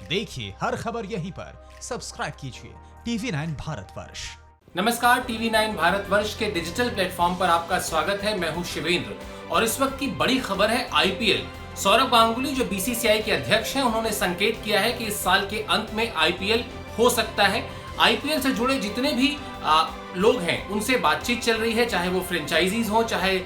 देखिए हर खबर यहीं पर। सब्सक्राइब कीजिए TV9 भारतवर्ष। नमस्कार, TV9 भारतवर्ष के डिजिटल प्लेटफॉर्म पर आपका स्वागत है। मैं हूं शिवेंद्र और इस वक्त की बड़ी खबर है आईपीएल। सौरभ गांगुली जो बीसीसीआई के अध्यक्ष हैं, उन्होंने संकेत किया है कि इस साल के अंत में आईपीएल हो सकता है। आईपीएल से जुड़े जितने भी लोग हैं उनसे बातचीत चल रही है, चाहे वो फ्रेंचाइजीज हो, चाहे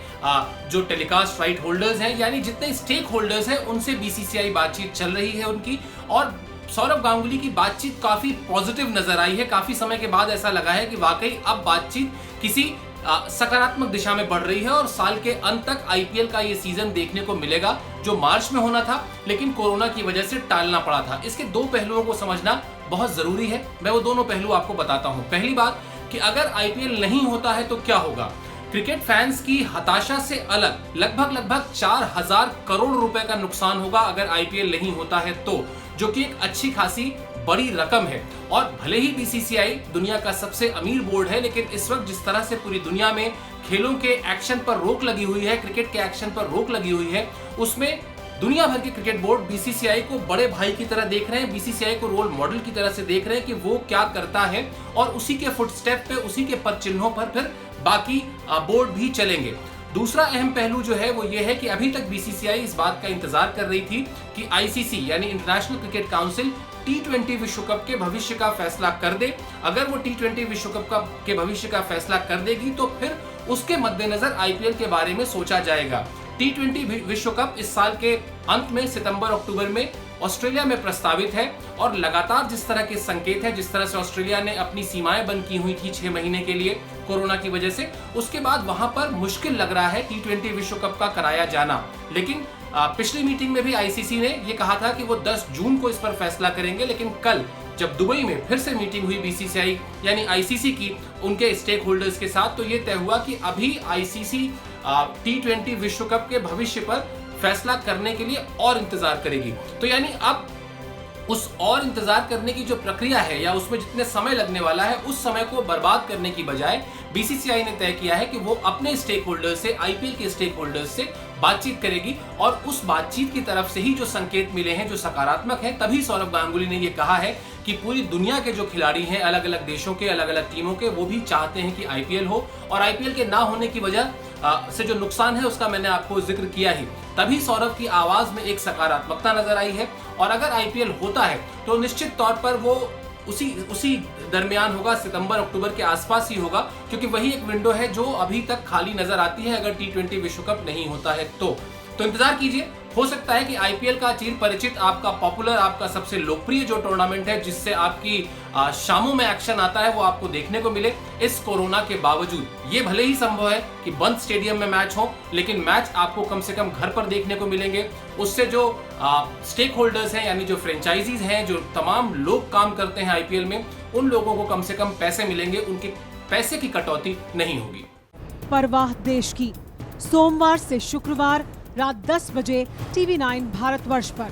जो टेलीकास्ट राइट होल्डर्स हैं, यानी जितने स्टेक होल्डर्स हैं उनसे बीसीसीआई बातचीत चल रही है उनकी। और सौरभ गांगुली की बातचीत काफी पॉजिटिव नजर आई है। काफी समय के बाद ऐसा लगा है कि वाकई अब बातचीत किसी सकारात्मक दिशा में बढ़ रही है और साल के अंत तक आईपीएल का ये सीजन देखने को मिलेगा, जो मार्च में होना था लेकिन कोरोना की वजह से टालना पड़ा था। इसके दो पहलुओं को समझना बहुत जरूरी है। मैं वो दोनों पहलू आपको बताता हूं। पहली बात कि अगर आईपीएल नहीं होता है तो क्या होगा। क्रिकेट फैंस की हताशा से अलग लगभग 4000 करोड़ रुपए का नुकसान होगा अगर आईपीएल नहीं होता है तो, जो कि एक अच्छी खासी बड़ी रकम है। और भले ही बीसीसीआई दुनिया का सबसे अमीर बोर्ड है, लेकिन इस वक्त जिस तरह से पूरी दुनिया में खेलों के एक्शन पर रोक लगी हुई है, क्रिकेट के एक्शन पर रोक लगी हुई है, उसमें दुनिया भर के क्रिकेट बोर्ड बीसीसीआई को बड़े भाई की तरह देख रहे हैं, बीसीसीआई को रोल मॉडल की तरह से देख रहे हैं कि वो क्या करता है और उसी के फुटस्टेप पे, उसी के पद चिन्हों पर फिर बाकी बोर्ड भी चलेंगे। दूसरा अहम पहलू जो है वो ये है कि अभी तक बीसीसीआई इस बात का इंतजार कर रही थी कि आईसीसी यानी इंटरनेशनल क्रिकेट काउंसिल T20 विश्व कप के भविष्य का फैसला कर दे। अगर वो T20 विश्व कप के भविष्य का फैसला कर देगी तो फिर उसके मद्देनजर आईपीएल के बारे में सोचा जाएगा। T20 विश्व कप इस साल के अंत में सितंबर-अक्टूबर में ऑस्ट्रेलिया में प्रस्तावित है और लगातार जिस तरह के संकेत हैं, जिस तरह से ऑस्ट्रेलिया ने अपनी सीमाएं बंद की हुई थी 6 महीने के लिए कोरोना की वजह से, उसके बाद वहां पर मुश्किल लग रहा है T20 विश्व कप का कराया जाना। लेकिन पिछली मीटिंग में भी आईसीसी ने यह कहा था कि वो 10 जून को इस पर फैसला करेंगे, लेकिन कल जब दुबई में फिर से मीटिंग हुई बीसीसीआई यानी आईसीसी की उनके स्टेक होल्डर्स के साथ, तो ये तय हुआ कि अभी आईसीसी T20 विश्व कप के भविष्य पर फैसला करने के लिए और इंतजार करेगी। तो यानी अब उस और इंतजार करने की जो प्रक्रिया है या उसमें जितने समय लगने वाला है, उस समय को बर्बाद करने की बजाय बीसीसीआई ने तय किया है कि वो अपने स्टेक होल्डर्स से, आईपीएल के स्टेक होल्डर्स से बातचीत करेगी और उस बातचीत की तरफ से ही जो संकेत मिले हैं, जो सकारात्मक हैं, तभी सौरभ गांगुली ने ये कहा है कि पूरी दुनिया के जो खिलाड़ी हैं, अलग अलग देशों के, अलग अलग टीमों के, वो भी चाहते हैं कि आईपीएल हो। और आईपीएल के ना होने की वजह से जो नुकसान है उसका मैंने आपको जिक्र किया ही। तभी सौरभ की आवाज में एक सकारात्मकता नजर आई है। और अगर आईपीएल होता है तो निश्चित तौर पर वो उसी दरमियान होगा, सितंबर-अक्टूबर के आसपास ही होगा, क्योंकि वही एक विंडो है जो अभी तक खाली नजर आती है अगर T20 विश्व कप नहीं होता है तो इंतजार कीजिए। हो सकता है कि आईपीएल का चिर परिचित, आपका पॉपुलर, आपका सबसे लोकप्रिय जो टूर्नामेंट है, जिससे आपकी शामों में एक्शन आता है, वो आपको देखने को मिले इस कोरोना के बावजूद। ये भले ही संभव है कि बंद स्टेडियम में मैच हो, लेकिन मैच आपको कम से कम घर पर देखने को मिलेंगे। उससे जो स्टेक होल्डर्स हैं यानी जो फ्रेंचाइजीज हैं, जो तमाम लोग काम करते हैं आईपीएल में, उन लोगों को कम से कम पैसे मिलेंगे, उनके पैसे की कटौती नहीं होगी। परवाह देश की, सोमवार से शुक्रवार रात 10 बजे TV9 भारतवर्ष पर।